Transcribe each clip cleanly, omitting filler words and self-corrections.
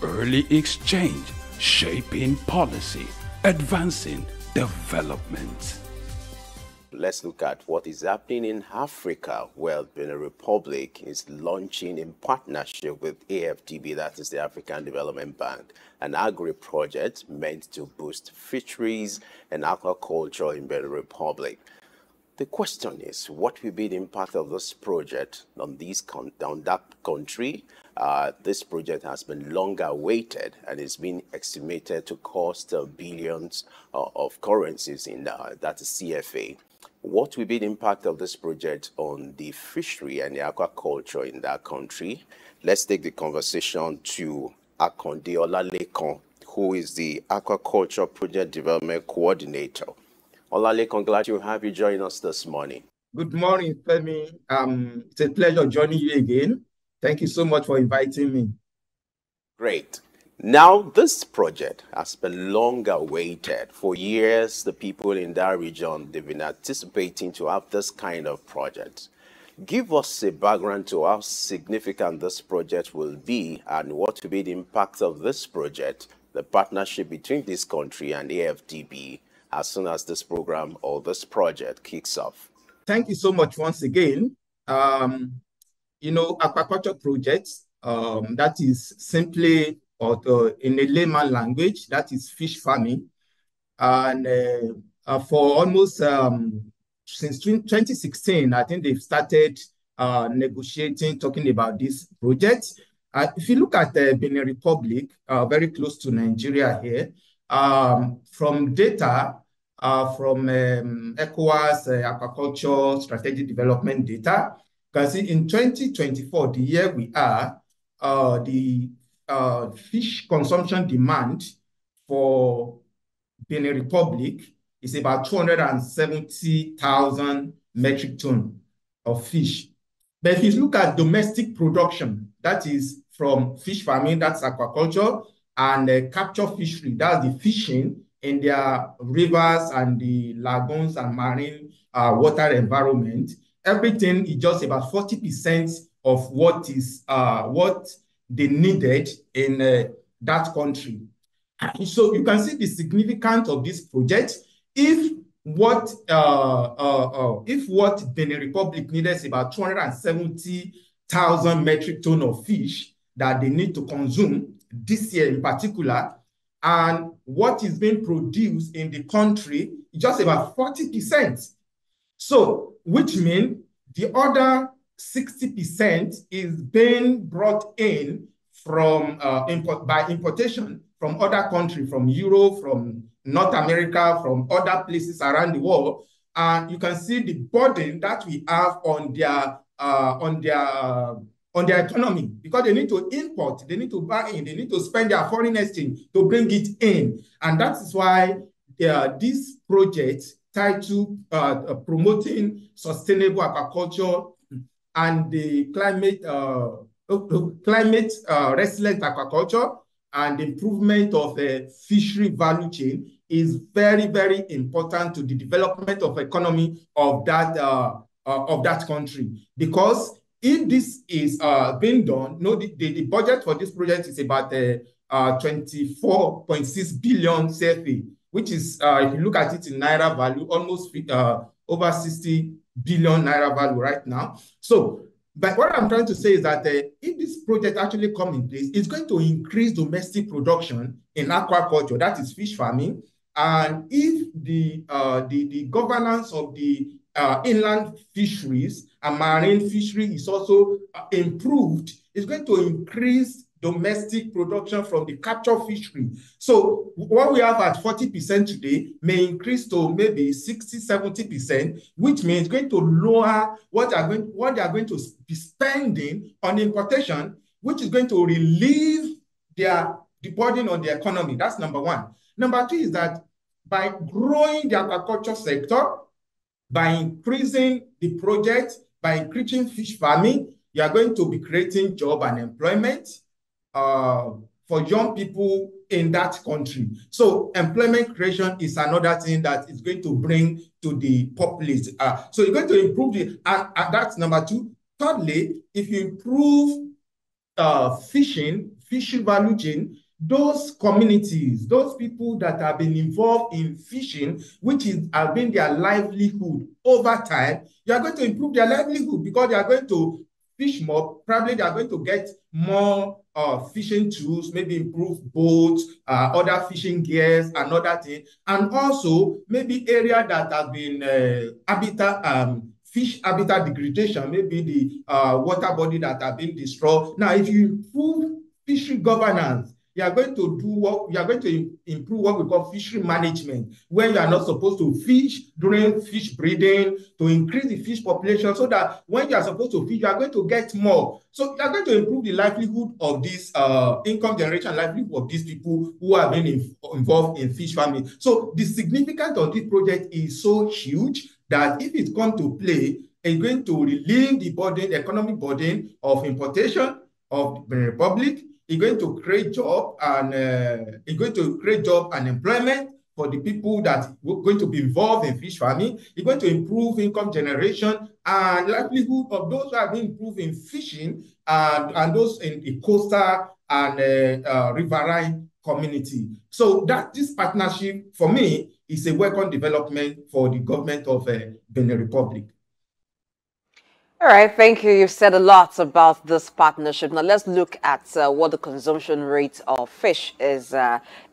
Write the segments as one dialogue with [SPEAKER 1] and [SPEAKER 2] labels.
[SPEAKER 1] Early exchange, shaping policy, advancing development.
[SPEAKER 2] Let's look at what is happening in Africa. Well, Benin Republic is launching in partnership with AFDB, that is the African Development Bank, an agri-project meant to boost fisheries and aquaculture in Benin Republic. The question is, what will be the impact of this project on that country? This project has been long awaited and is being estimated to cost billions of currencies in that is CFA. What will be the impact of this project on the fishery and the aquaculture in that country? Let's take the conversation to Akande Olalekan, who is the Aquaculture Project Development Coordinator. Olalekan, glad to have you join us this morning.
[SPEAKER 3] Good morning, Femi. It's a pleasure joining you again. Thank you so much for inviting me.
[SPEAKER 2] Great. Now, this project has been long awaited. For years, the people in that region, they've been anticipating to have this kind of project. Give us a background to how significant this project will be and what will be the impact of this project, the partnership between this country and AFDB, as soon as this program or this project kicks off.
[SPEAKER 3] Thank you so much once again. Aquaculture projects, that is simply, or in a layman language, that is fish farming. And for almost, since 2016, I think they've started negotiating, talking about this project. If you look at the Benin Republic, very close to Nigeria here, from data from ECOWAS Aquaculture Strategic Development data, you can see in 2024, the year we are, the fish consumption demand for Benin Republic is about 270,000 metric tons of fish. But if you look at domestic production, that is from fish farming, that's aquaculture, and capture fishery, that's the fishing in their rivers and the lagoons and marine water environment, everything is just about 40% of what is what they needed in that country. So you can see the significance of this project. If what Benin Republic needed is about 270,000 metric tons of fish that they need to consume this year in particular, and what is being produced in the country is just about 40%. So, which means the other 60% is being brought in from by importation from other countries, from Europe, from North America, from other places around the world. And you can see the burden that we have on their economy, because they need to import, they need to buy in, they need to spend their foreign exchange to bring it in. And that is why this project titled Promoting Sustainable Aquaculture and the Climate Resilient Aquaculture and the improvement of the fishery value chain is very, very important to the development of economy of that country. Because if this is being done, the budget for this project is about 24.6 billion CFA, which is, if you look at it in Naira value, almost over 60 billion Naira value right now. So, but what I'm trying to say is that if this project actually comes in place, it's going to increase domestic production in aquaculture, that is fish farming. And if the governance of the inland fisheries and marine fishery is also improved, it's going to increase domestic production from the capture fishery. So what we have at 40% today may increase to maybe 60–70%, which means going to lower what they are going to be spending on importation, which is going to relieve the burden on the economy. That's number one. Number two is that by growing the aquaculture sector, by increasing the project, by increasing fish farming, you are going to be creating job and employment for young people in that country. So employment creation is another thing that is going to bring to the populace. So you're going to improve the, and that's number two. Thirdly, if you improve fish value chain, those communities, those people that have been involved in fishing, which has been their livelihood over time, you are going to improve their livelihood because they are going to fish more. Probably they are going to get more fishing tools, maybe improve boats, other fishing gears, and other things. And also maybe area that has been fish habitat degradation, maybe the water body that have been destroyed. Now, if you improve fishery governance, you are going to do what you are going to improve what we call fishery management, where you are not supposed to fish during fish breeding to increase the fish population, so that when you are supposed to fish, you are going to get more. So you are going to improve the livelihood of this income generation, livelihood of these people who have been involved in fish farming. So the significance of this project is so huge that if it comes to play, it's going to relieve the burden, the economic burden of importation of the Republic. It's going to create job and employment for the people that are going to be involved in fish farming. It's going to improve income generation and livelihood of those who have been improved in fishing and those in the coastal and riverine community. So that this partnership, for me, is a welcome development for the government of Benin Republic.
[SPEAKER 4] All right, thank you. You've said a lot about this partnership. Now let's look at what the consumption rate of fish is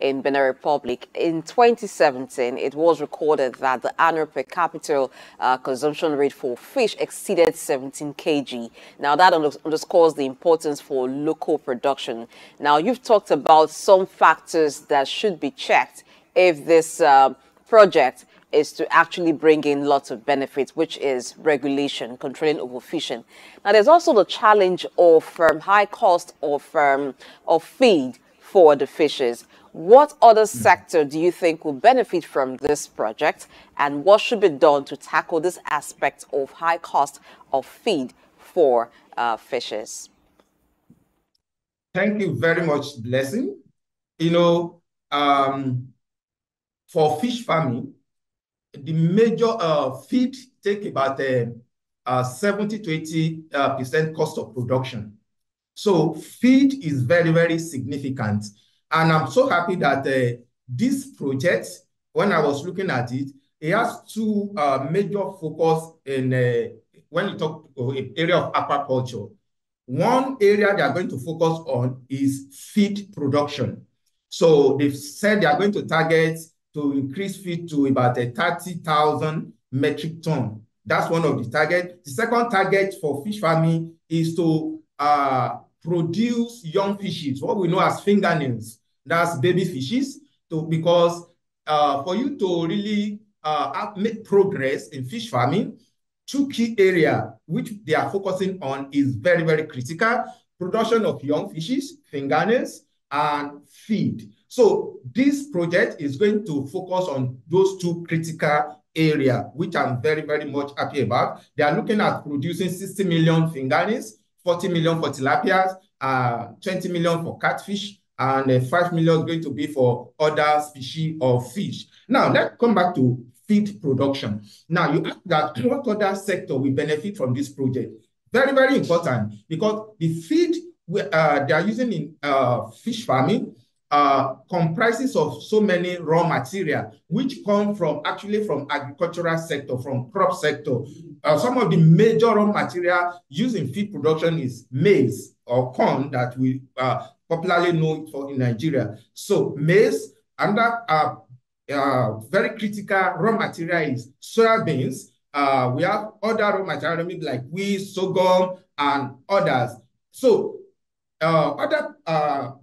[SPEAKER 4] in Benin Republic. In 2017, it was recorded that the annual per capita consumption rate for fish exceeded 17 kg. Now that underscores the importance for local production. Now you've talked about some factors that should be checked if this project is to actually bring in lots of benefits, which is regulation, controlling overfishing. Now, there's also the challenge of high cost of feed for the fishes. What other sector do you think will benefit from this project, and what should be done to tackle this aspect of high cost of feed for fishes?
[SPEAKER 3] Thank you very much, Blessing. You know, for fish farming, the major feed take about 70 to 80% cost of production. So feed is very, very significant. And I'm so happy that this project, when I was looking at it, it has two major focus in when you talk area of aquaculture. One area they are going to focus on is feed production. So they've said they are going to target to increase feed to about 30,000 metric ton. That's one of the targets. The second target for fish farming is to produce young fishes, what we know as fingernails. That's baby fishes. Because for you to really make progress in fish farming, two key areas which they are focusing on is very, very critical: production of young fishes, fingernails, and feed. So this project is going to focus on those two critical areas, which I'm very, very much happy about. They are looking at producing 60 million fingernails, 40 million for tilapias, 20 million for catfish, and 5 million is going to be for other species of fish. Now, let's come back to feed production. Now, you ask that what other sector will benefit from this project? Very, very important, because the feed they are using in fish farming comprises of so many raw material which come from agricultural sector, from crop sector. Some of the major raw material used in feed production is maize or corn that we popularly know for in Nigeria. So maize, and that very critical raw material is soybeans. We have other raw material like wheat, sorghum, and others. So other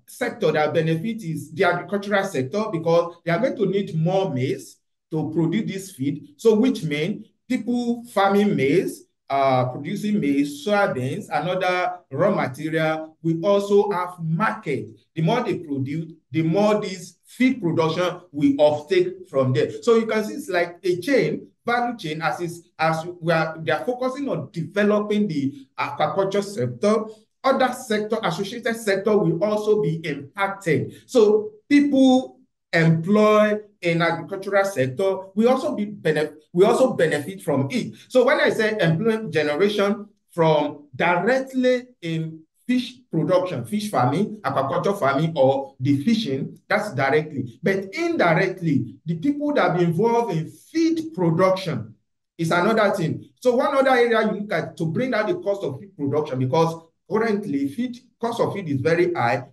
[SPEAKER 3] sector that benefit is the agricultural sector, because they are going to need more maize to produce this feed. So which means people farming maize, producing maize, soybeans, and other raw material will also have market. The more they produce, the more this feed production will offtake from there. So you can see it's like a chain, value chain, they are focusing on developing the aquaculture sector. Other sector, associated sector, will also be impacted. So people employed in agricultural sector we also benefit from it. So when I say employment generation from directly in fish production, fish farming, aquaculture farming, or the fishing, that's directly. But indirectly, the people that be involved in feed production is another thing. So one other area you look at to bring down the cost of feed production, because currently cost of feed is very high,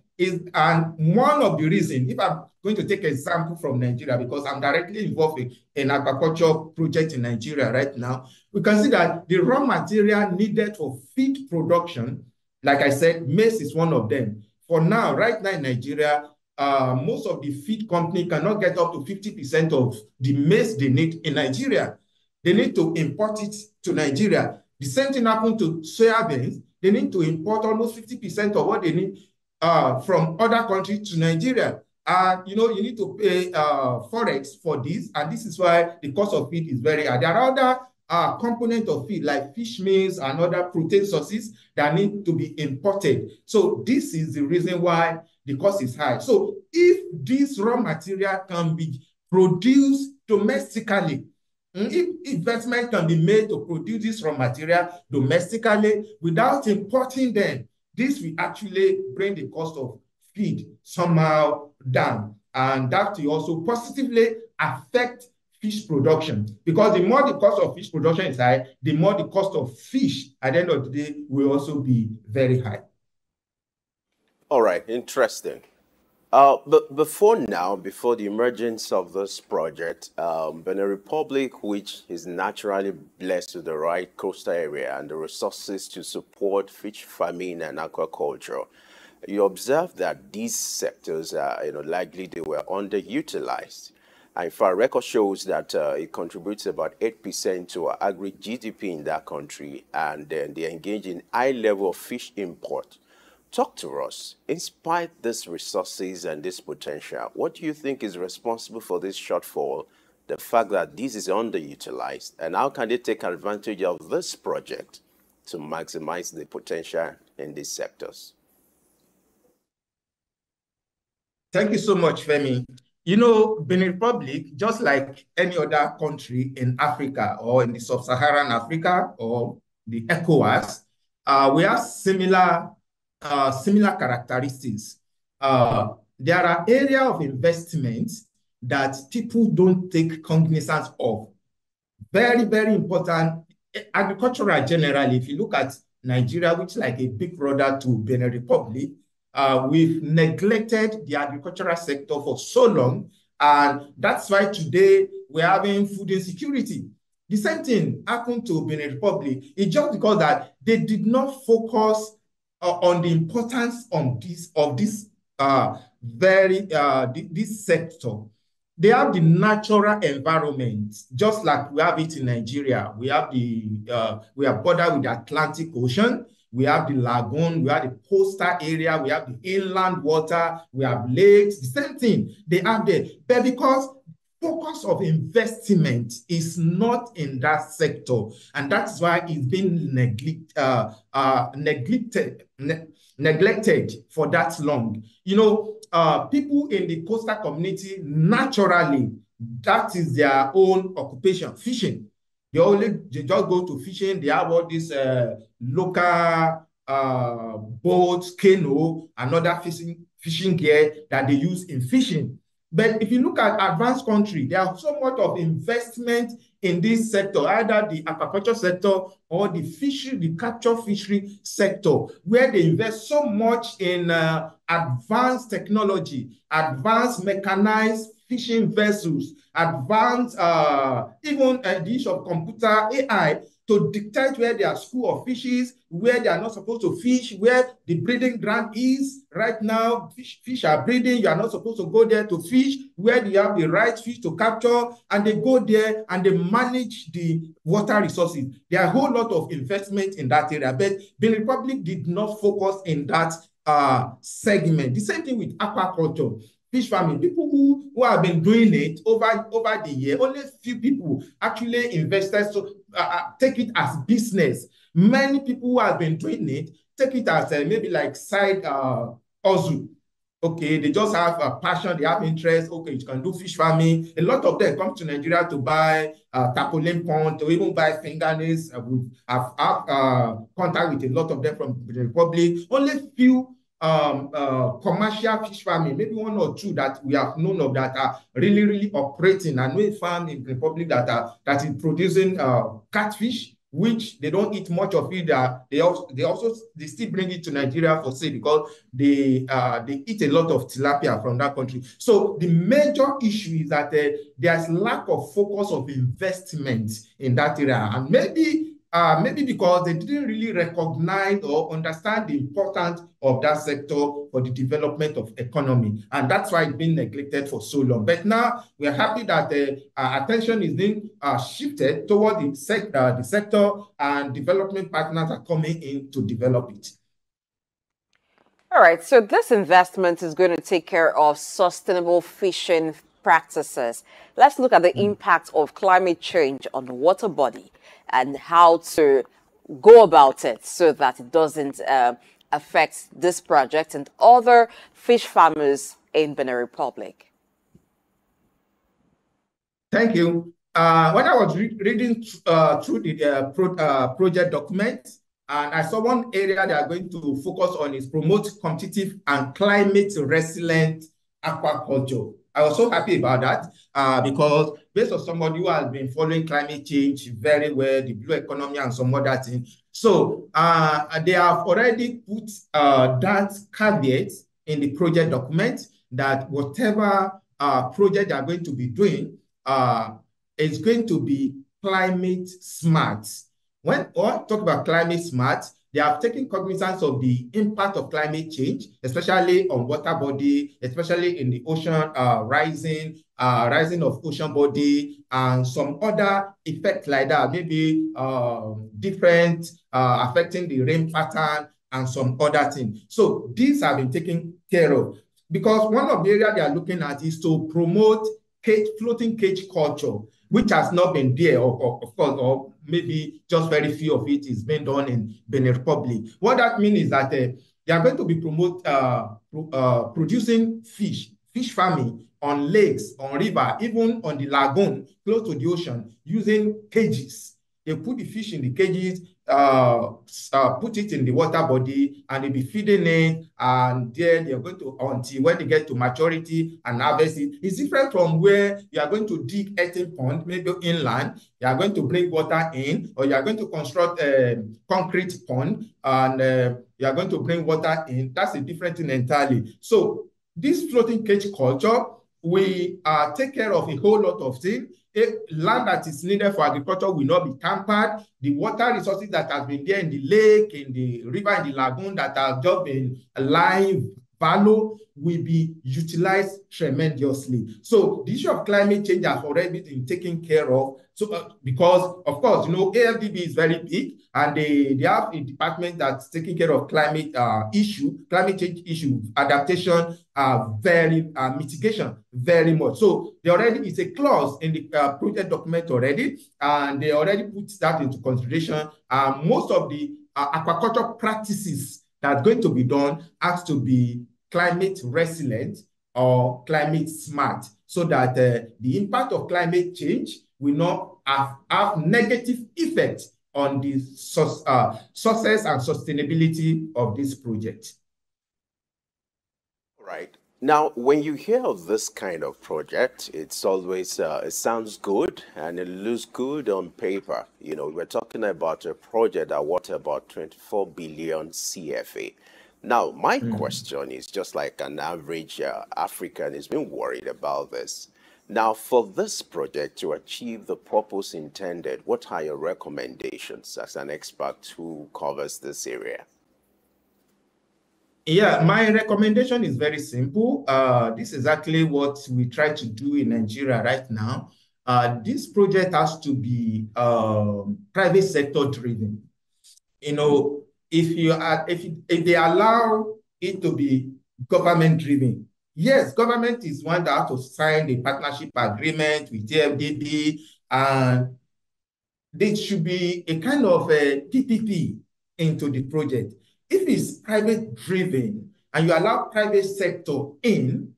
[SPEAKER 3] and one of the reasons, if I'm going to take an example from Nigeria, because I'm directly involved in an aquaculture project in Nigeria right now, we can see that the raw material needed for feed production, like I said, maize is one of them. For now, right now in Nigeria, most of the feed company cannot get up to 50% of the maize they need in Nigeria. They need to import it to Nigeria. The same thing happened to soybeans. They need to import almost 50% of what they need from other countries to Nigeria. You know, you need to pay forex for this, and this is why the cost of feed is very high. There are other components of feed like fish meals and other protein sources that need to be imported. So this is the reason why the cost is high. So if this raw material can be produced domestically, if investment can be made to produce this raw material domestically without importing them, this will actually bring the cost of feed somehow down. And that will also positively affect fish production, because the more the cost of fish production is high, the more the cost of fish at the end of the day will also be very high.
[SPEAKER 2] All right, interesting. But before the emergence of this project, Benin Republic, which is naturally blessed with the right coastal area and the resources to support fish farming and aquaculture, you observe that these sectors are, likely they were underutilized. And in fact, record shows that it contributes about 8% to our agri GDP in that country, and then they engage in high level of fish import. Talk to us. In spite of these resources and this potential, what do you think is responsible for this shortfall, the fact that this is underutilized, and how can they take advantage of this project to maximize the potential in these sectors?
[SPEAKER 3] Thank you so much, Femi. You know, Benin Republic, just like any other country in Africa or in the sub-Saharan Africa or the ECOWAS, we have similar characteristics. There are areas of investment that people don't take cognizance of. Very, very important. Agricultural generally, if you look at Nigeria, which is like a big brother to Benin Republic, we've neglected the agricultural sector for so long, and that's why today we're having food insecurity. The same thing happened to Benin Republic. It's just because that they did not focus on the importance of this sector. They have the natural environment, just like we have it in Nigeria. We have we are bordered with the Atlantic Ocean. We have the lagoon, we have the coastal area, we have the inland water, we have lakes, the same thing they have there. But because focus of investment is not in that sector, and that's why it's been neglected for that long. You know, people in the coastal community, naturally, that is their own occupation, fishing. They just go to fishing. They have all these local boats, canoe, and other fishing gear that they use in fishing. But if you look at advanced countries, there are so much of investment in this sector, either the aquaculture sector or the capture fishery sector, where they invest so much in advanced technology, advanced mechanized fishing vessels, advanced even the issue of computer AI to dictate where their school of fishes, where they are not supposed to fish, where the breeding ground is. Right now, fish are breeding. You are not supposed to go there to fish, where do you have the right fish to capture, and they go there and they manage the water resources. There are a whole lot of investment in that area, but the Republic did not focus in that segment. The same thing with aquaculture. Fish farming, people who have been doing it over the year, only few people actually invested, so take it as business. Many people who have been doing it take it as maybe like side hustle. okay, they just have a passion, they have interest, okay, you can do fish farming. A lot of them come to Nigeria to buy tarpaulin pond, to even buy fingernails. I've contact with a lot of them from the Republic. Only few commercial fish farming, maybe one or two that we have known of that are really, really operating, and we farm in the Republic that is producing catfish, which they don't eat much of it. They still bring it to Nigeria for sale because they eat a lot of tilapia from that country. So the major issue is that there's lack of focus of investment in that area, and maybe because they didn't really recognize or understand the importance of that sector for the development of economy. And that's why it's been neglected for so long. But now we are happy that our attention is being shifted toward the sector, and development partners are coming in to develop it.
[SPEAKER 4] All right, so this investment is going to take care of sustainable fishing practices. Let's look at the impact of climate change on the water body and how to go about it so that it doesn't affect this project and other fish farmers in Benin Republic.
[SPEAKER 3] Thank you. When I was reading through the project document, and I saw one area they are going to focus on is promote competitive and climate resilient aquaculture. I was so happy about that because based on somebody who has been following climate change very well, the blue economy and some other things. So they have already put that caveat in the project document that whatever project they are going to be doing is going to be climate smart. When we talk about climate smart, they have taken cognizance of the impact of climate change, especially on water body, especially in the ocean rising of ocean body, and some other effects like that, maybe different affecting the rain pattern and some other things. So these have been taken care of because one of the areas they are looking at is to promote floating cage culture, which has not been there, of course, or maybe just very few of it is being done in Benin Republic. What that means is that they are going to be producing fish farming on lakes, on river, even on the lagoon, close to the ocean, using cages. They put the fish in the cages, put it in the water body, and they'll be feeding it, and then they're going to, until when they get to maturity and harvest it. It's different from where you are going to dig earthen pond, maybe inland, you are going to bring water in, or you are going to construct a concrete pond, and you are going to bring water in. That's a different thing entirely. So this floating cage culture, we take care of a whole lot of things. Land that is needed for agriculture will not be tampered. The water resources that have been there in the lake, in the river, in the lagoon that have just been alive, value will be utilized tremendously. So the issue of climate change has already been taken care of. So because, of course, you know, AFDB is very big, and they have a department that's taking care of climate change issue, adaptation, mitigation very much. So they already, it's a clause in the project document already, and they already put that into consideration. Most of the aquaculture practices that's going to be done has to be climate resilient or climate smart, so that the impact of climate change will not have negative effects on the success and sustainability of this project.
[SPEAKER 2] Right. Now, when you hear of this kind of project, it's always, it sounds good and it looks good on paper. You know, we're talking about a project that worth about 24 billion CFA. Now, my question is, just like an average African is being worried about this. Now, for this project to achieve the purpose intended, what are your recommendations as an expert who covers this area?
[SPEAKER 3] Yeah, my recommendation is very simple. This is exactly what we try to do in Nigeria right now. This project has to be private sector driven. You know, if they allow it to be government driven, yes, government is one that has to sign the partnership agreement with AFDB, and there should be a kind of a PPP into the project. If it's private driven, and you allow private sector in,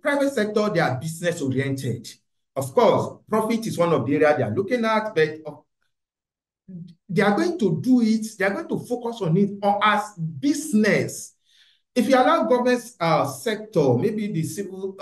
[SPEAKER 3] private sector, they are business oriented. Of course, profit is one of the areas they are looking at, but they are going to do it, they are going to focus on it as business. If you allow government sector, maybe the civil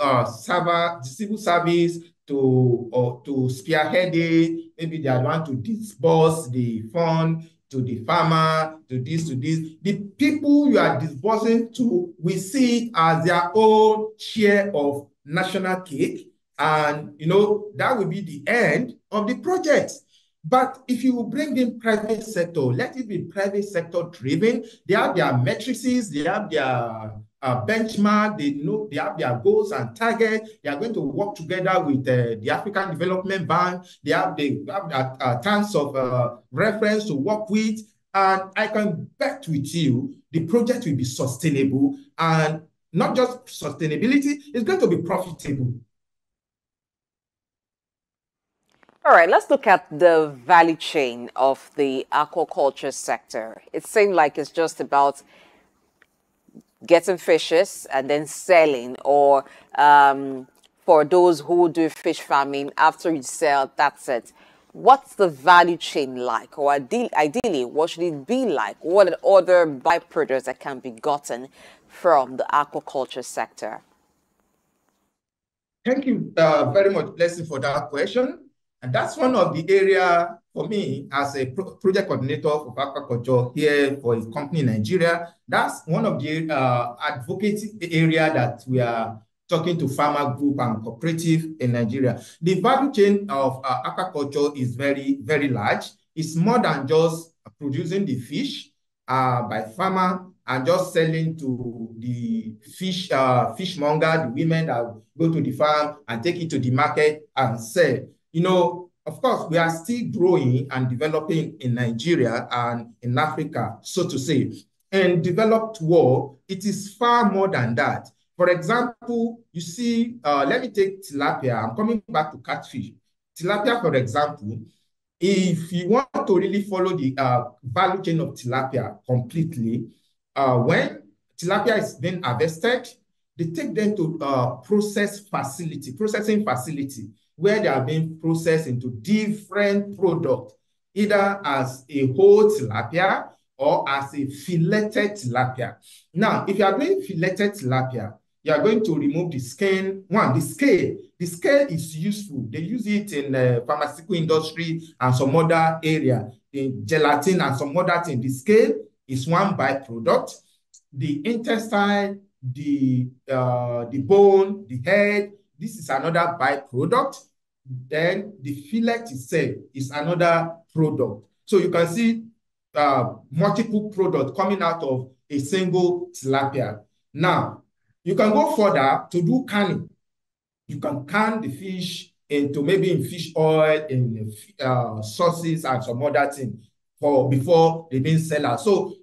[SPEAKER 3] service to spearhead it, maybe they want to disburse the fund to the farmer, to this. The people you are disbursing to will see it as their own share of national cake, and that will be the end of the project. But if you bring in private sector, let it be private sector driven. They have their matrices, they have their benchmark, they have their goals and targets. They are going to work together with the African Development Bank. They have tons of reference to work with. And I can bet with you, the project will be sustainable, and not just sustainability, it's going to be profitable.
[SPEAKER 4] All right, let's look at the value chain of the aquaculture sector. It seems like it's just about getting fishes and then selling, or for those who do fish farming, after you sell, that's it. What's the value chain like? Or ideally, what should it be like? What are other byproducts that can be gotten from the aquaculture sector?
[SPEAKER 3] Thank you very much, Blessing, for that question. And that's one of the area for me as a project coordinator for aquaculture here for a company in Nigeria. That's one of the advocacy area that we are talking to farmer group and cooperative in Nigeria. The value chain of aquaculture is very, very large. It's more than just producing the fish by farmer and just selling to the fishmonger, the women that go to the farm and take it to the market and sell. Of course, we are still growing and developing in Nigeria and in Africa, so to say. In developed world, it is far more than that. For example, you see, let me take tilapia. I'm coming back to catfish. Tilapia, for example, if you want to really follow the value chain of tilapia completely, when tilapia is being harvested, they take them to processing facility, where they are being processed into different products, either as a whole tilapia or as a filleted tilapia. Now, if you are doing filleted tilapia, you are going to remove the skin. The scale. The scale is useful. They use it in the pharmaceutical industry and some other area, in gelatin and some other things. The scale is one byproduct. The intestine, the bone, the head, this is another byproduct. Then the fillet itself is another product. So you can see multiple products coming out of a single tilapia. Now, you can go further to do canning. You can can the fish into maybe in fish oil, in sauces and some other things before they being sold. So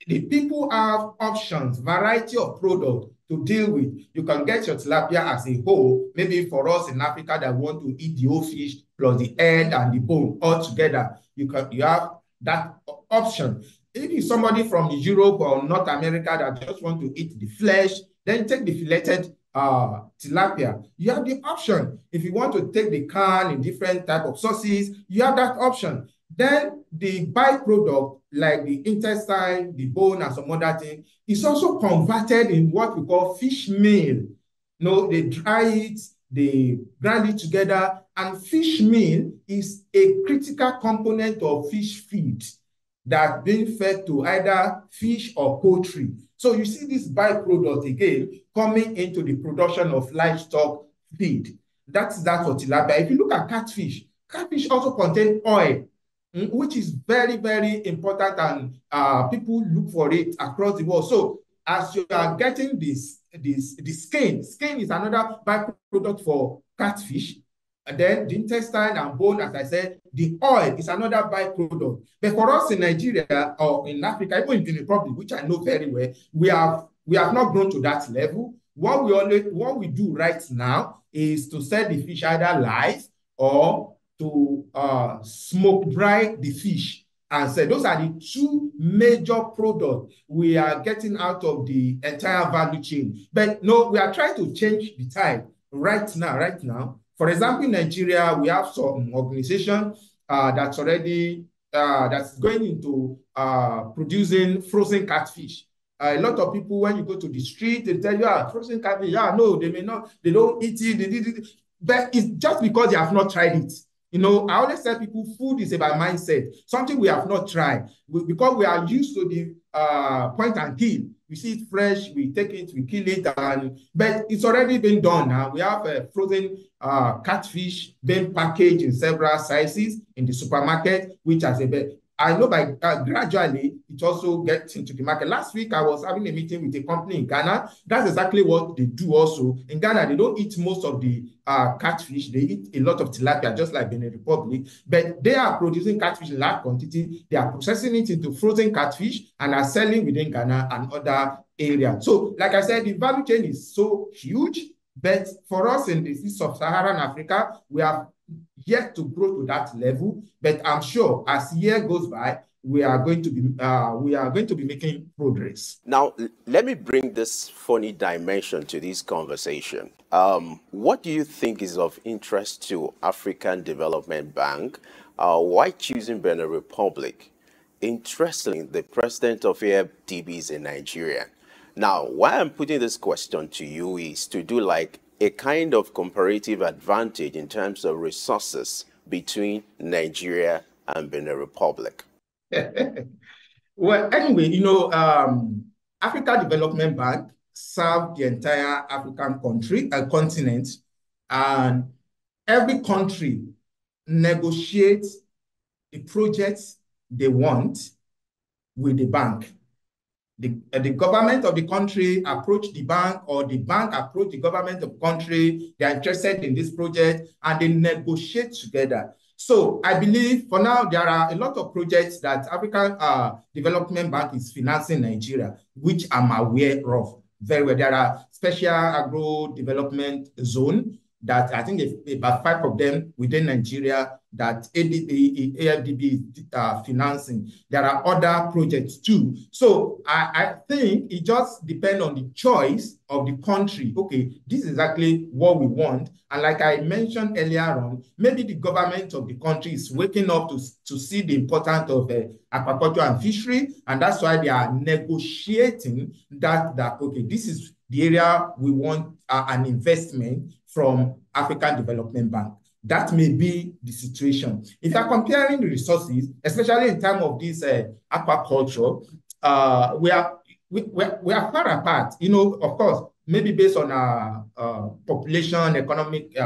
[SPEAKER 3] the people have options, variety of products to deal with. You can get your tilapia as a whole. Maybe for us in Africa that want to eat the whole fish plus the head and the bone all together, you have that option. If it's somebody from Europe or North America that just want to eat the flesh, then take the filleted tilapia. You have the option. If you want to take the can in different type of sauces, you have that option. Then the byproduct, like the intestine, the bone, and some other thing, is also converted in what we call fish meal. They dry it, they grind it together, and fish meal is a critical component of fish feed that's being fed to either fish or poultry. So you see this byproduct again coming into the production of livestock feed. That's that for tilapia. If you look at catfish also contain oil, which is very, very important, and people look for it across the world. So as you are getting the skin is another byproduct for catfish. And then the intestine and bone, as I said, the oil is another byproduct. But for us in Nigeria or in Africa, even in the Republic, which I know very well, we have not grown to that level. What we do right now is to sell the fish either live or to smoke dry the fish. and said those are the two major products we are getting out of the entire value chain. But no, we are trying to change the tide right now. For example, in Nigeria, we have some organization that's already that's going into producing frozen catfish. A lot of people, when you go to the street, they tell you, frozen catfish, no, they may not, they don't eat it, but it's just because they have not tried it. You know, I always tell people food is about mindset, something we have not tried. Because we are used to the point and kill. We see it fresh, we take it, we kill it, but it's already been done now. We have a frozen catfish being packaged in several sizes in the supermarket, which has I know by gradually it also gets into the market. Last week, I was having a meeting with a company in Ghana. That's exactly what they do also. In Ghana, they don't eat most of the catfish. They eat a lot of tilapia, just like Benin Republic. But they are producing catfish in large quantity. They are processing it into frozen catfish and are selling within Ghana and other areas. So, like I said, the value chain is so huge. But for us in the sub-Saharan Africa, we have yet to grow to that level, but I'm sure as year goes by, we are going to be making progress.
[SPEAKER 2] Now, let me bring this funny dimension to this conversation. What do you think is of interest to African Development Bank? Why choosing Benin Republic? Interestingly, the president of AFDB is a Nigerian. Now, why I'm putting this question to you is to do like a kind of comparative advantage in terms of resources between Nigeria and Benin Republic.
[SPEAKER 3] Well, anyway, you know, Africa Development Bank serves the entire African continent, and every country negotiates the projects they want with the bank. The government of the country approach the bank, or the bank approach the government of the country. They are interested in this project and they negotiate together. So I believe for now, there are a lot of projects that African Development Bank is financing Nigeria, which I'm aware of very well. There are special agro development zone that I think about 5 of them within Nigeria that AFDB is financing. There are other projects too. So I think it just depends on the choice of the country. Okay, this is exactly what we want. And like I mentioned earlier on, maybe the government of the country is waking up to see the importance of aquaculture and fishery. And that's why they are negotiating that okay, this is the area we want an investment from African Development Bank. That may be the situation. If you are comparing the resources, especially in terms of this aquaculture, we are far apart. You know, of course, maybe based on our population, economic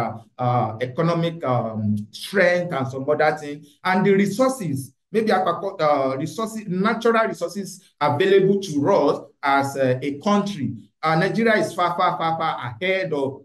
[SPEAKER 3] strength, and some other things, and the resources. Maybe natural resources available to us as a country. Nigeria is far ahead of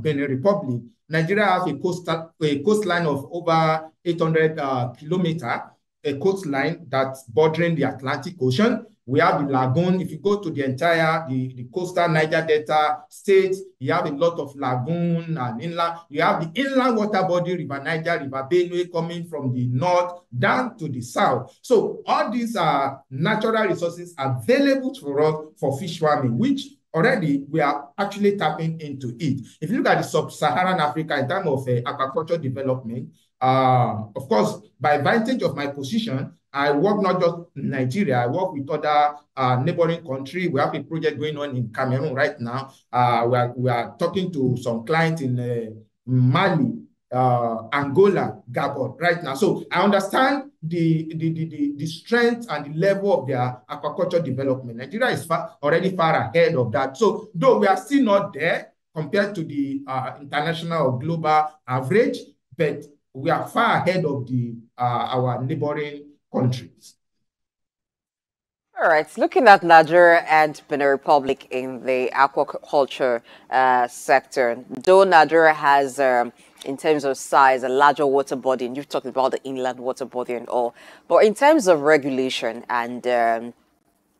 [SPEAKER 3] Benin Republic. Nigeria has a coastline of over 800 kilometers, a coastline that's bordering the Atlantic Ocean. We have the lagoon. If you go to the entire, the coastal Niger Delta states, you have a lot of lagoon and inland. You have the inland water body, River Niger, River Benue, coming from the north down to the south. So all these are natural resources available for us for fish farming, which already we are actually tapping into it. If you look at the sub-Saharan Africa in terms of aquaculture development, of course, by advantage of my position, I work not just in Nigeria, I work with other neighboring countries. We have a project going on in Cameroon right now. We are talking to some clients in Mali, Angola, Gabon right now. So I understand the strength and the level of their aquaculture development. Nigeria is already far ahead of that. So though we are still not there compared to the international or global average, but we are far ahead of our neighboring countries.
[SPEAKER 4] All right, looking at Nigeria and Benin Republic in the aquaculture sector, though Nigeria has, in terms of size, a larger water body, and you've talked about the inland water body and all, but in terms of regulation and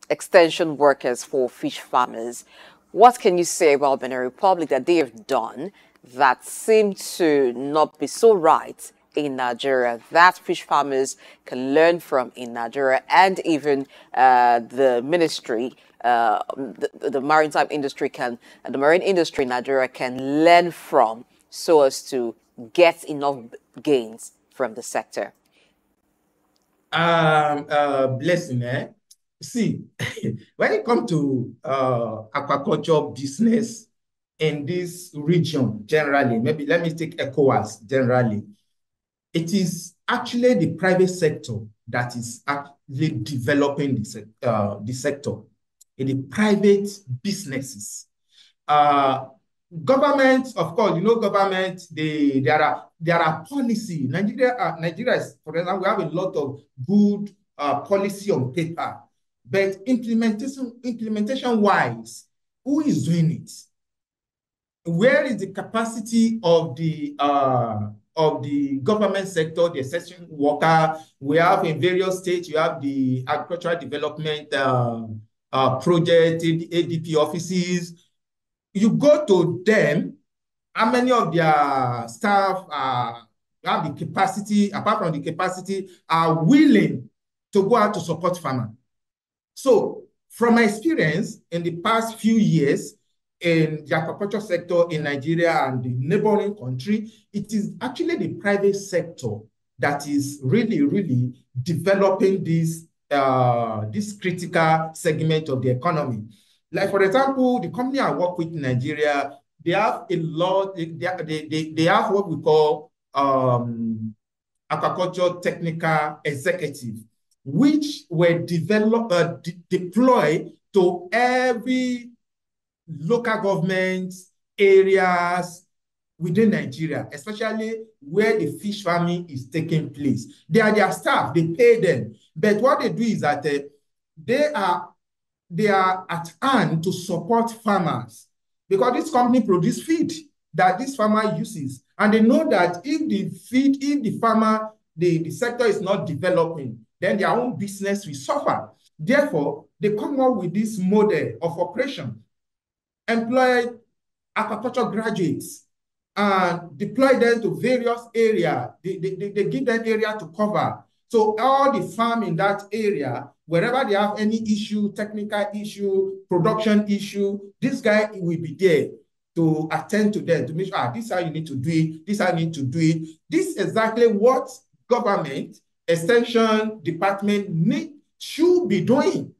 [SPEAKER 4] extension workers for fish farmers, what can you say about Benin Republic that they have done that seem to not be so right in Nigeria that fish farmers can learn from in Nigeria, and even the ministry, the maritime industry the marine industry in Nigeria can learn from, so as to get enough gains from the sector?
[SPEAKER 3] Blessing, eh? See, when it comes to aquaculture business in this region generally, maybe let me take ECOWAS generally, it is actually the private sector that is actually developing the sector, in the private businesses. Government, of course, you know, government, there are policy. Nigeria is, for example, we have a lot of good policy on paper, but implementation wise, who is doing it? Where is the capacity of the government sector, the extension worker? We have in various states, you have the agricultural development project, ADP offices. You go to them, how many of their staff have the capacity, apart from the capacity, are willing to go out to support farmers? So from my experience in the past few years in the aquaculture sector in Nigeria and the neighboring country, it is actually the private sector that is really, really developing this critical segment of the economy. Like, for example, the company I work with in Nigeria, they have a lot, they have what we call aquaculture technical executive, which were deployed to every local government areas within Nigeria, especially where the fish farming is taking place. They are their staff, they pay them. But what they do is that they are at hand to support farmers, because this company produces feed that this farmer uses. And they know that if the sector is not developing, then their own business will suffer. Therefore, they come up with this model of operation, employ aquaculture graduates, and deploy them to various areas. They give them area to cover. So all the farm in that area, wherever they have any issue, technical issue, production issue, this guy will be there to attend to them, to make sure, this is how you need to do it, this is how you need to do it. This is exactly what government, extension department should be doing.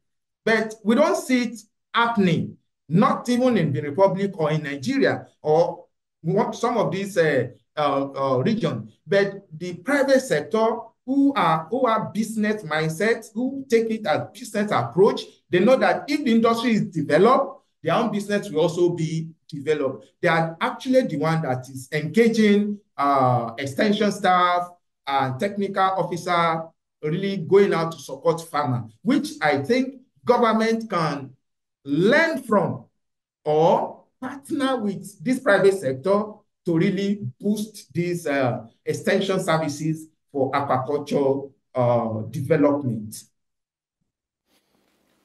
[SPEAKER 3] But we don't see it happening, not even in the Republic or in Nigeria or some of these regions. But the private sector, who are business mindsets, who take it as business approach, they know that if the industry is developed, their own business will also be developed. They are actually the one that is engaging extension staff and technical officer, really going out to support farmers, which I think government can learn from or partner with this private sector to really boost these extension services for aquaculture development.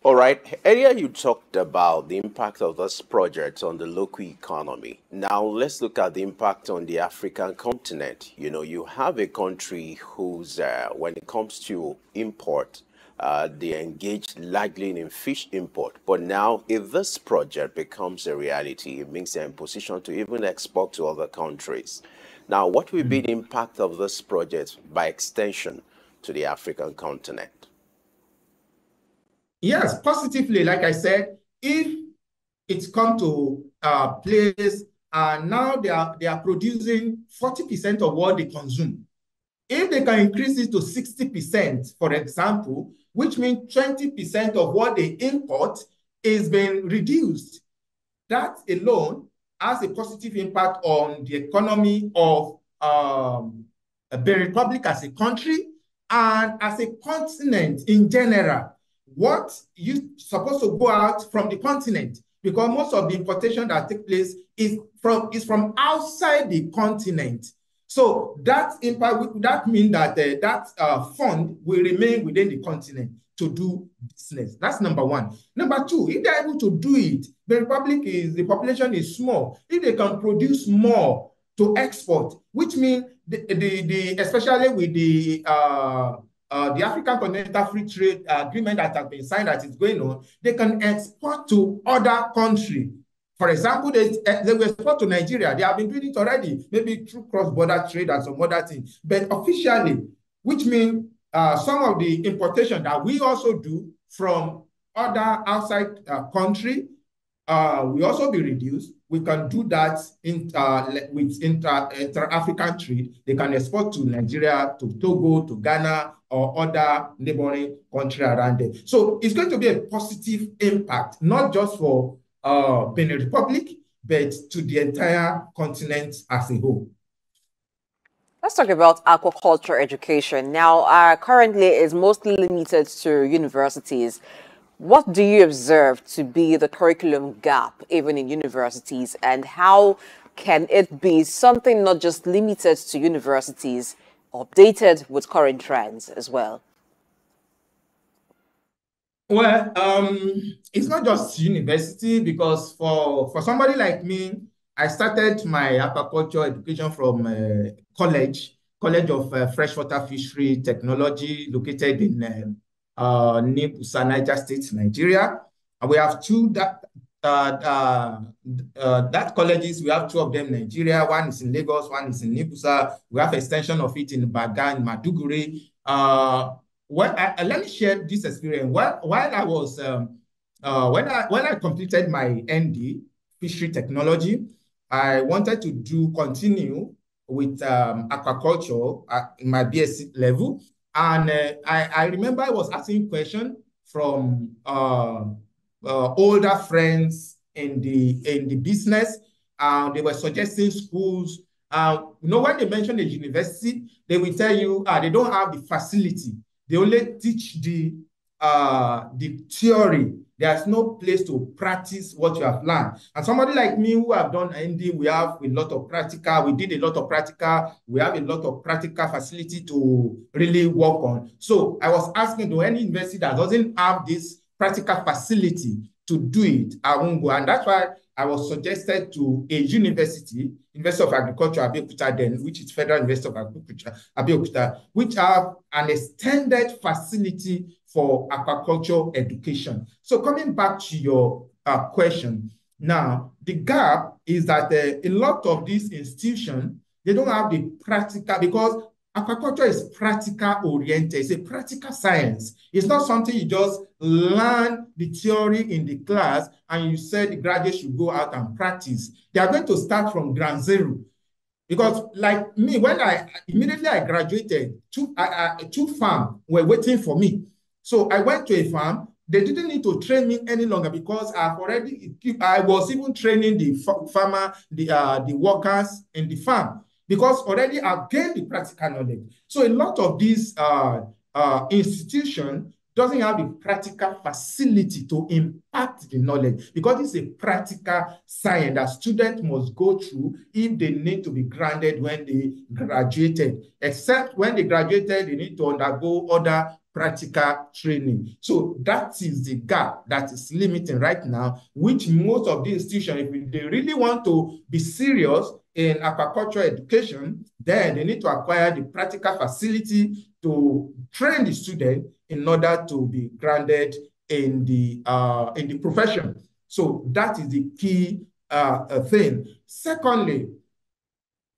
[SPEAKER 2] All right. Earlier you talked about the impact of this project on the local economy. Now let's look at the impact on the African continent. You know, you have a country whose, when it comes to import, they engage largely in fish import. But now, if this project becomes a reality, it means they're in position to even export to other countries. Now, what will be the impact of this project by extension to the African continent?
[SPEAKER 3] Yes, positively, like I said, if it's come to place and now they are producing 40% of what they consume. If they can increase it to 60%, for example, which means 20% of what they import is being reduced, that alone has a positive impact on the economy of the Republic as a country and as a continent in general. What you supposed to go out from the continent, because most of the importation that takes place is from outside the continent. So that impact, that means that that fund will remain within the continent to do business. That's number one. Number two, if they're able to do it, the population is small. If they can produce more, to export, which means especially with the African Continental Free Trade Agreement that has been signed, that is going on, they can export to other countries. For example, they will export to Nigeria. They have been doing it already, maybe through cross-border trade and some other things. But officially, which means some of the importation that we also do from other outside country will also be reduced. We can do that with inter-African trade. They can export to Nigeria, to Togo, to Ghana, or other neighboring country around there. So it's going to be a positive impact, not just for Benin Republic, but to the entire continent as a whole.
[SPEAKER 4] Let's talk about aquaculture education. Now, currently is mostly limited to universities. What do you observe to be the curriculum gap, even in universities, and how can it be something not just limited to universities, updated with current trends as well?
[SPEAKER 3] Well, it's not just university, because for somebody like me, I started my aquaculture education from College of Freshwater Fishery Technology, located in Nibusa, Niger State, Nigeria. And we have two that colleges. We have two of them in Nigeria. One is in Lagos, one is in Nibusa. We have extension of it in Baga, in Maduguri. Let me share this experience. While I was when I completed my ND fishery technology, I wanted to continue with aquaculture at my BSc level, and I remember I was asking questions from older friends in the business. They were suggesting schools. When they mention a university, they will tell you they don't have the facility. They only teach the theory. There's no place to practice what you have learned. And somebody like me who have done ND, we have a lot of practical. We did a lot of practical. We have a lot of practical facility to really work on. So I was asking, do any university that doesn't have this practical facility to do it, I won't go. And that's why I was suggested to a university, University of Agriculture, Abeokuta then, which is Federal University of Agriculture, Abeokuta, which have an extended facility for aquaculture education. So coming back to your question, now, the gap is that a lot of these institutions, they don't have the practical, because aquaculture is practical oriented. It's a practical science. It's not something you just learn the theory in the class and you said the graduates should go out and practice. They are going to start from ground zero. Because like me, when immediately I graduated, two farms were waiting for me. So I went to a farm. They didn't need to train me any longer, because I was even training the farmer, the workers in the farm, because already I've gained the practical knowledge. So a lot of these institutions doesn't have the practical facility to impact the knowledge, because it's a practical science that students must go through if they need to be granted when they graduated. Except when they graduated, they need to undergo other practical training. So that is the gap that is limiting right now, which most of the institutions, if they really want to be serious in aquaculture education, then they need to acquire the practical facility to train the student in order to be granted in the profession. So that is the key thing. Secondly,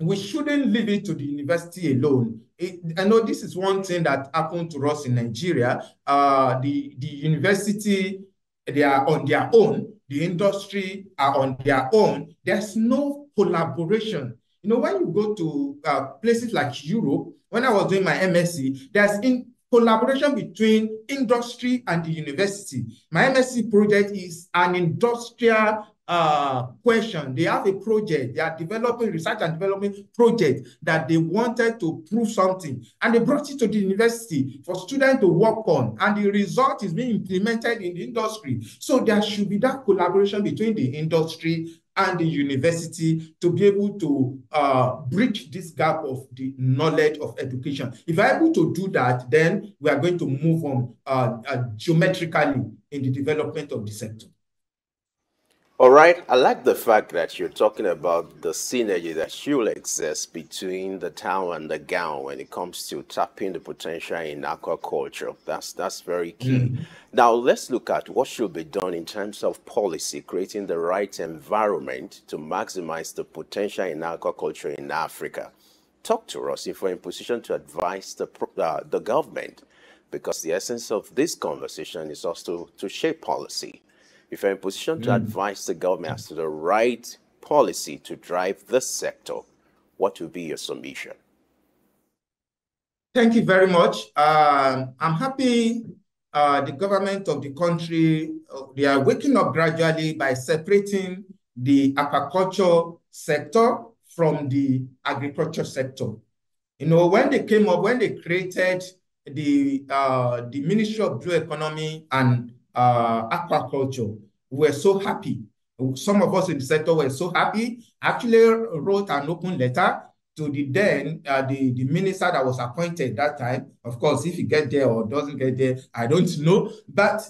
[SPEAKER 3] we shouldn't leave it to the university alone. I know this is one thing that happened to us in Nigeria. The university, they are on their own. The industry are on their own. There's no collaboration. When you go to places like Europe, when I was doing my MSc, there's collaboration between industry and the university. My MSc project is an industrial question. They have a project. They are developing research and development project that they wanted to prove something, and they brought it to the university for students to work on, and the result is being implemented in the industry. So there should be that collaboration between the industry and the university to be able to bridge this gap of the knowledge of education. If we're able to do that, then we are going to move on geometrically in the development of the sector.
[SPEAKER 2] All right, I like the fact that you're talking about the synergy that should exist between the town and the gown when it comes to tapping the potential in aquaculture. That's very key. Now let's look at what should be done in terms of policy, creating the right environment to maximize the potential in aquaculture in Africa. Talk to us if we're in position to advise the government, because the essence of this conversation is also to shape policy. If you're in position to advise the government as to the right policy to drive this sector, what will be your submission?
[SPEAKER 3] Thank you very much. I'm happy the government of the country, they are waking up gradually by separating the aquaculture sector from the agriculture sector. You know, when they came up, when they created the Ministry of Blue Economy and aquaculture, we were so happy. Some of us in the sector were so happy. Actually wrote an open letter to the then the minister that was appointed that time. Of course, if he get there or doesn't get there, I don't know. But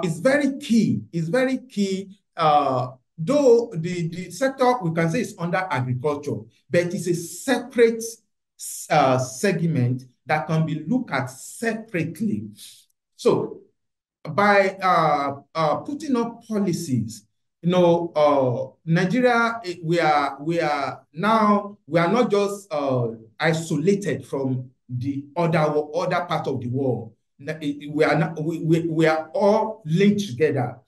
[SPEAKER 3] it's very key. It's very key. Though the sector, we can say, is under agriculture, but it's a separate segment that can be looked at separately. So by putting up policies, you know, Nigeria, we are not just isolated from the other part of the world. We are all linked together.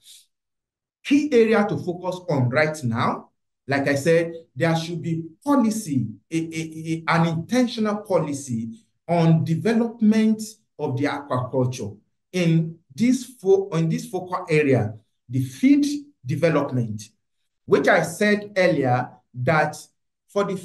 [SPEAKER 3] Key area to focus on right now, like I said, there should be policy, an intentional policy on development of the aquaculture in this focal area, the feed development, which I said earlier that for the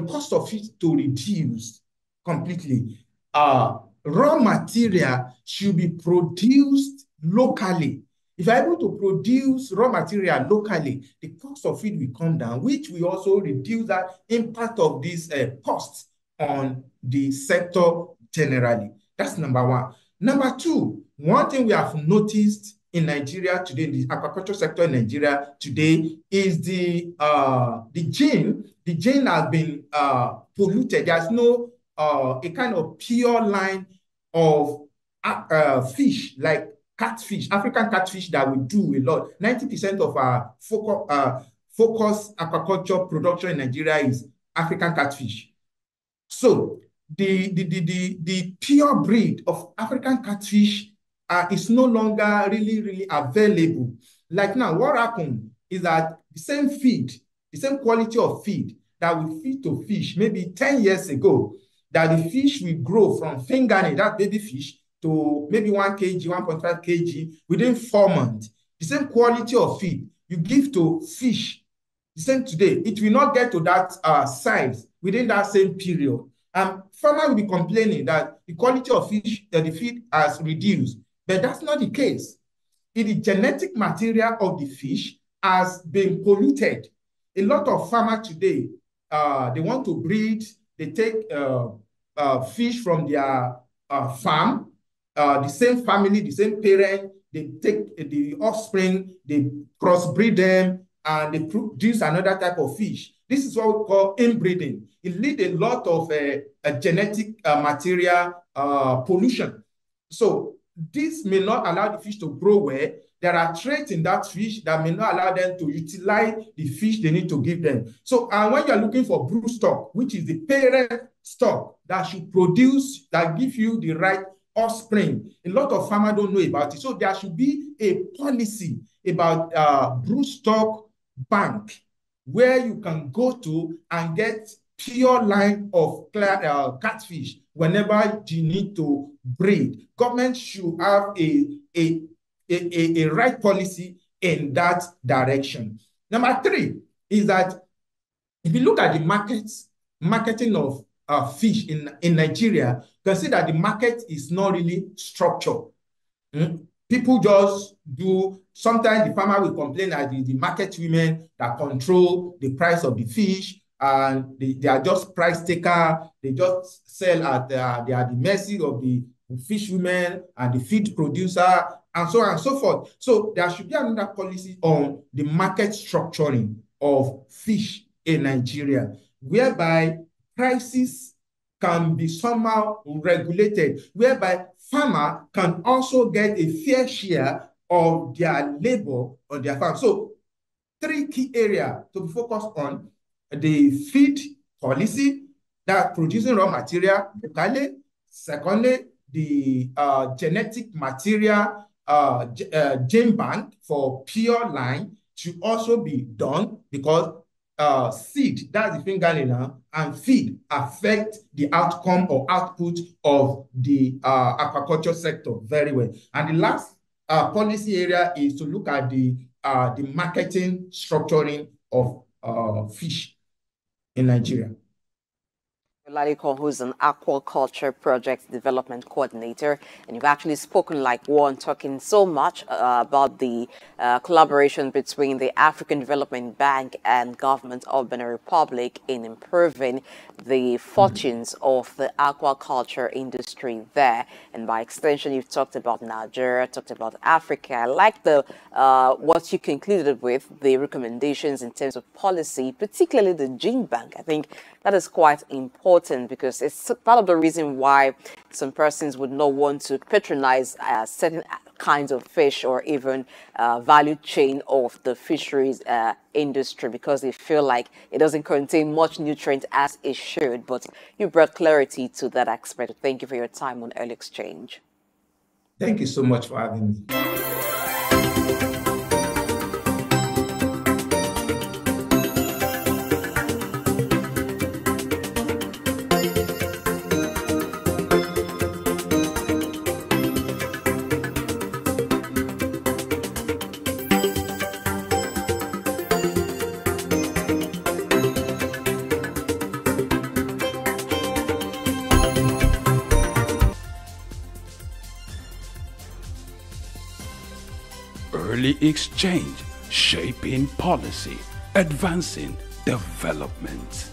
[SPEAKER 3] cost of it to reduce completely, raw material should be produced locally. If you're able to produce raw material locally, the cost of it will come down, which will also reduce that impact of these costs on the sector generally. That's number one. Number two, one thing we have noticed in Nigeria today, in the aquaculture sector in Nigeria today, is the gene. The gene has been polluted. There's no a kind of pure line of fish like catfish, African catfish that we do a lot. 90% of our focus aquaculture production in Nigeria is African catfish. So the pure breed of African catfish is no longer really available. Like now, what happened is that the same feed, the same quality of feed that we feed to fish maybe 10 years ago, that the fish will grow from fingernail, that baby fish, to maybe 1 kg, 1.5 kg within 4 months. The same quality of feed you give to fish, the same today, it will not get to that size within that same period. Farmers will be complaining that the quality of fish, the feed has reduced, but that's not the case. The genetic material of the fish has been polluted. A lot of farmers today, they want to breed, they take fish from their farm, the same family, the same parent, they take the offspring, they crossbreed them, and they produce another type of fish. This is what we call inbreeding. It leads a lot of genetic material pollution. So this may not allow the fish to grow well. There are traits in that fish that may not allow them to utilize the fish they need to give them. So when you're looking for broodstock, which is the parent stock that should produce, that give you the right offspring, a lot of farmers don't know about it. So there should be a policy about broodstock bank where you can go to and get pure line of catfish whenever you need to breed. Government should have a right policy in that direction. Number three is that if you look at the marketing of fish in Nigeria, you can see that the market is not really structured. People just do, sometimes the farmer will complain that the market women that control the price of the fish, and they are just price taker. They just sell at they are the mercy of the fish women and the feed producer. and so on and so forth. So there should be another policy on the market structuring of fish in Nigeria, whereby prices can be somehow regulated, whereby farmer can also get a fair share of their labor on their farm. So 3 key areas to be focused on: the feed policy, that producing raw material locally. Secondly, the genetic material gene bank for pure line should also be done, because seed, that's the fingerling, and feed affect the outcome or output of the aquaculture sector very well. And the last policy area is to look at the marketing structuring of fish in Nigeria.
[SPEAKER 4] Olalekan, who's an aquaculture project development coordinator, and you've actually spoken like one, talking so much about the collaboration between the African Development Bank and government of Benin Republic in improving the fortunes of the aquaculture industry there. And by extension, you've talked about Nigeria, talked about Africa. I like the what you concluded with, the recommendations in terms of policy, particularly the gene bank. I think that is quite important, because it's part of the reason why some persons would not want to patronize certain kinds of fish or even value chain of the fisheries industry, because they feel like it doesn't contain much nutrient as it should. But you brought clarity to that aspect. Thank you for your time on Early Exchange.
[SPEAKER 3] Thank you so much for having me.
[SPEAKER 1] Early Exchange, shaping policy, advancing development.